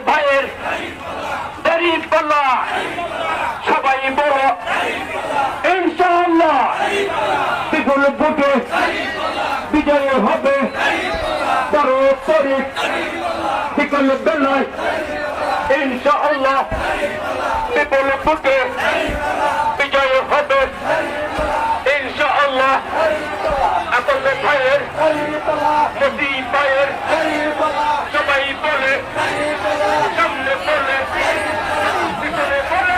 ভাইয়ের দাঁড়িপাল্লা সবাই বলো ইনশাআল্লাহ বিপুল ভোটে বিজয় হবে 12 তারিখ বিকাল বেলায় ইনশাআল্লাহ বিপুল ভোটে বিজয় হবে ইনশাআল্লাহ আপনার ভাইয়ের মোদি ভাইয়ের সবাই বলে সামনে বলে পিছনে বলে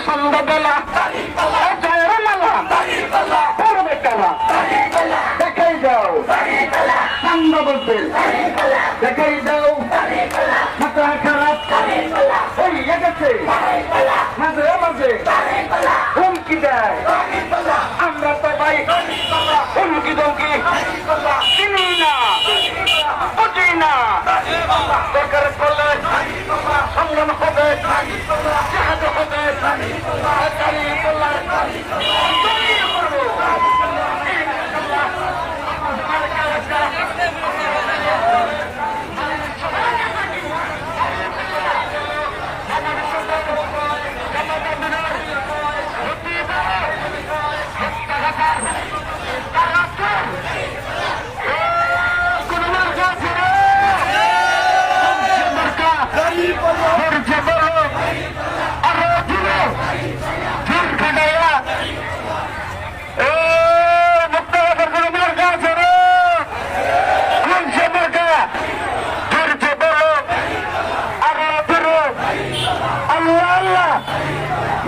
সন্ধ্যাবেলা দেখাই যাও সন্ধ্যা বলতে দেখাই যাও মাথা খারাপ হয়ে গেছে মাঝে মাঝে হুমকি দেয় আমরা তো ভাই হুমকি দমকি চিনি না বুঝি না দরকার পড়লে সংগ্রাম হবে জাহাজ হবে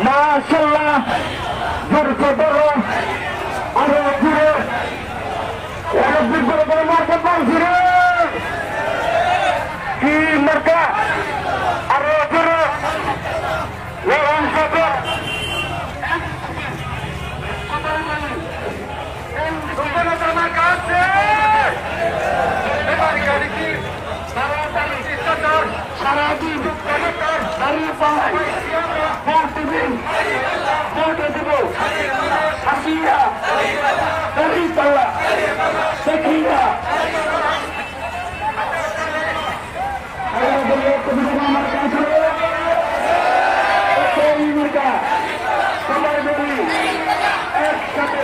মাশাআল্লাহ জোরকে বলো আরো ঘুরে বড় মার্কা পাইছি রে কি মার্কা আরো ঘুরে সারাদিন দাঁড়িয়ে পাওয়া ভোটে দেব হাসিয়া দাঁড়িয়ে পাল্লা দেখি না আমার কাছে সবাই বলি একসাথে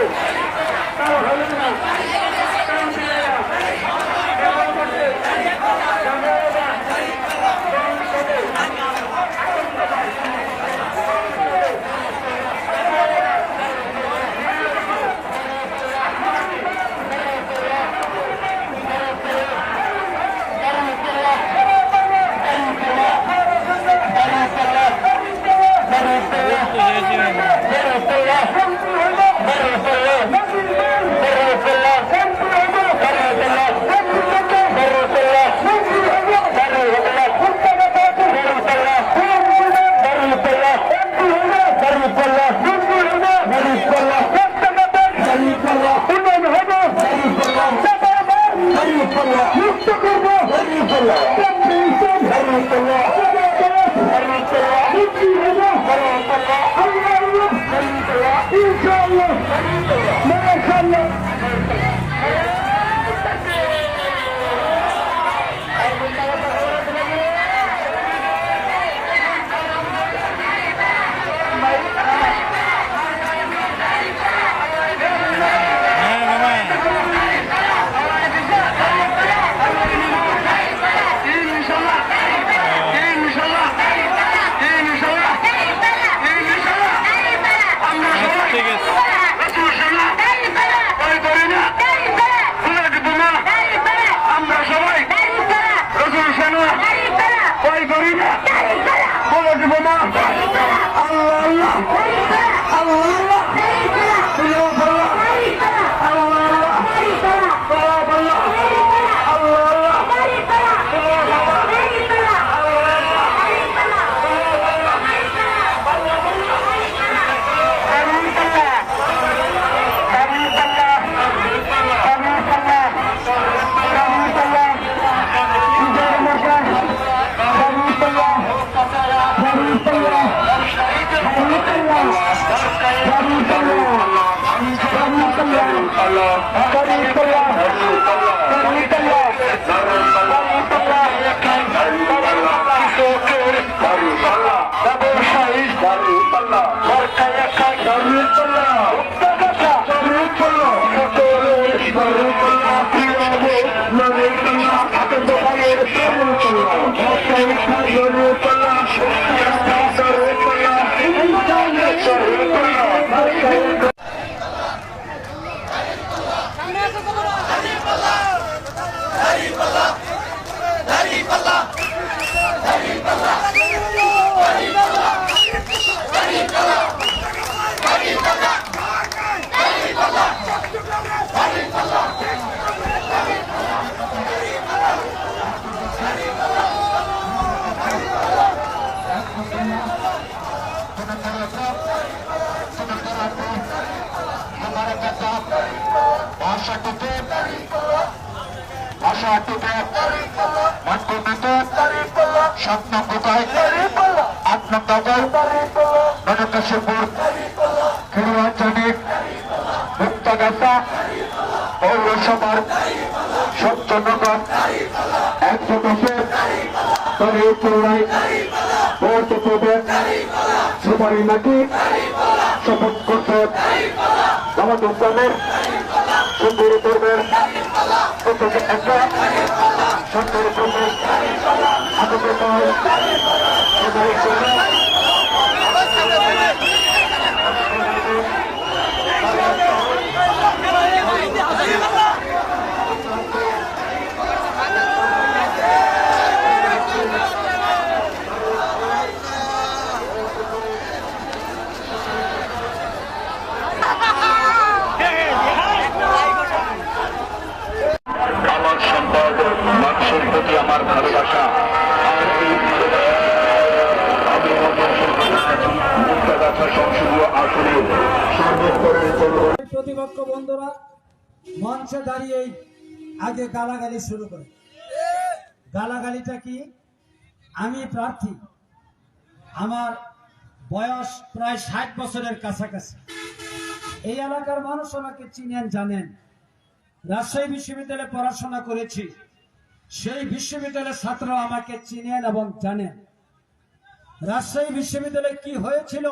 তাও হলো না পৌরসভার সত্যনগর 110 সুপারি নাকি শপথ করছে আমাদের উদ্যানের সুন্দরী করবেন একটা সুন্দরী করবেন আমার ভালোবাসা সংসদীয় আসনে প্রতিপক্ষ বন্ধুরা মঞ্চে দাঁড়িয়েই আগে গালাগালি শুরু করে। গালাগালিটা কি? আমি প্রার্থী, আমার বয়স প্রায় 60 বছরের কাছাকাছি। এই এলাকার মানুষ আমাকে চিনেন, জানেন। রাজশাহী বিশ্ববিদ্যালয়ে পড়াশোনা করেছি, সেই বিশ্ববিদ্যালয়ের ছাত্ররা আমাকে চিনেন এবং জানেন। রাজশাহী বিশ্ববিদ্যালয়ে কি হয়েছিল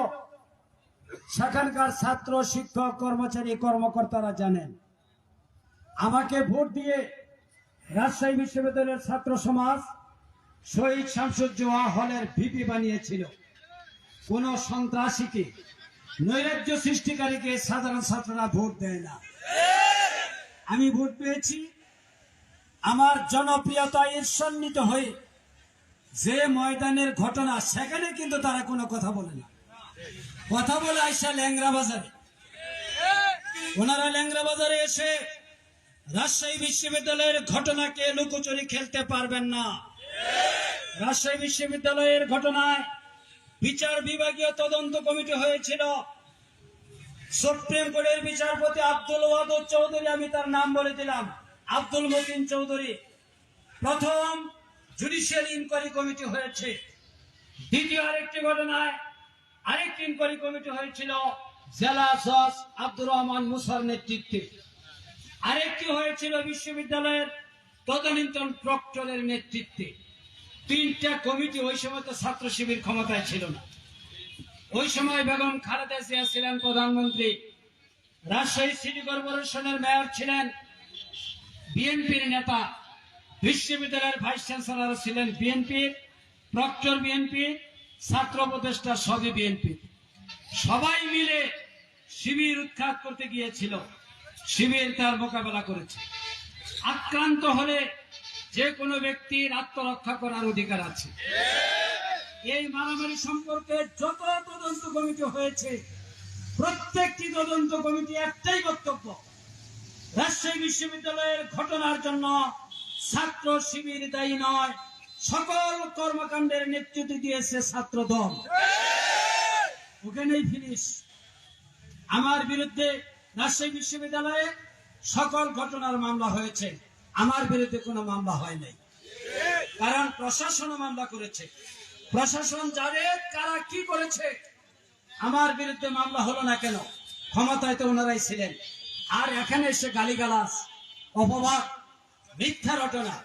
সেখানকার ছাত্র, শিক্ষক, কর্মচারী, কর্মকর্তারা জানেন। আমাকে ভোট দিয়ে রাজশাহী বিশ্ববিদ্যালয়ের ছাত্র সমাজ শহীদ শামসুজ্জোহা হলের ভিপি বানিয়েছিল। কোন সন্ত্রাসীকে, নৈরাজ্য সৃষ্টিকারীকে সাধারণ ছাত্ররা ভোট দেয় না। আমি ভোট পেয়েছি। আমার জনপ্রিয়তা ঈর্ষান্বিত হয়ে যে ময়দানের ঘটনা, সেখানে কিন্তু তারা কোনো কথা বলে না। কথা বলে আইসা ল্যাংরা বাজারে, ওনারা ল্যাংরা বাজারে এসে রাজশাহী বিশ্ববিদ্যালয়ের ঘটনাকে লুকোচুরি খেলতে পারবেন না। রাজশাহী বিশ্ববিদ্যালয়ের ঘটনায় বিচার বিভাগীয় তদন্ত কমিটি হয়েছিল। সুপ্রিম কোর্টের বিচারপতি আব্দুল ওয়াদুদ চৌধুরী, আমি তার নাম বলে দিলাম, আব্দুল মতিন চৌধুরী। প্রথম জুডিশিয়াল ইনকোয়ারি কমিটি হয়েছে। দ্বিতীয় আরেকটি ঘটনায় আরেকটি ইনকোয়ারি কমিটি হয়েছিল জেলা জজ আব্দুর রহমান মুসার নেতৃত্বে। আরেকটি হয়েছিল বিশ্ববিদ্যালয়ের তদানীন্তন প্রক্টরের নেতৃত্বে। তিনটা কমিটি। ওই সময় তো ছাত্র শিবির ক্ষমতায় ছিল না। ওই সময় বেগম খালেদা জিয়া ছিলেন প্রধানমন্ত্রী, রাজশাহী সিটি কর্পোরেশনের মেয়র ছিলেন বিএনপির নেতা, বিশ্ববিদ্যালয়ের ভাইস চ্যান্সেলর ছিলেন বিএনপি, প্রক্টর বিএনপি, ছাত্র উপদেষ্টা সবই বিএনপি। সবাই মিলে শিবির উৎখাত করতে গিয়েছিল। শিবির তার মোকাবেলা করেছে। আক্রান্ত হলে যে কোনো ব্যক্তির আত্মরক্ষা করার অধিকার আছে। এই মারামারি সম্পর্কে যত তদন্ত কমিটি হয়েছে, প্রত্যেকটি তদন্ত কমিটি একটাই বক্তব্য, রাজশাহী বিশ্ববিদ্যালয়ের ঘটনার জন্য ছাত্র শিবির দায়ী নয়, সকল কর্মকাণ্ডের নেতৃত্ব দিয়েছে ছাত্র দল। ওখানেই ফিনিশ। আমার বিরুদ্ধে রাজশাহী বিশ্ববিদ্যালয়ে সকল ঘটনার মামলা হয়েছে, আমার বিরুদ্ধে কোনো মামলা হয় নাই। কারণ প্রশাসন মামলা করেছে। প্রশাসন জানে কারা কি করেছে। আমার বিরুদ্ধে মামলা হলো না কেন? ক্ষমতায় তো ওনারাই ছিলেন। আর এখানে এসে গালিগালাজ, অপবাদ, মিথ্যা রটনা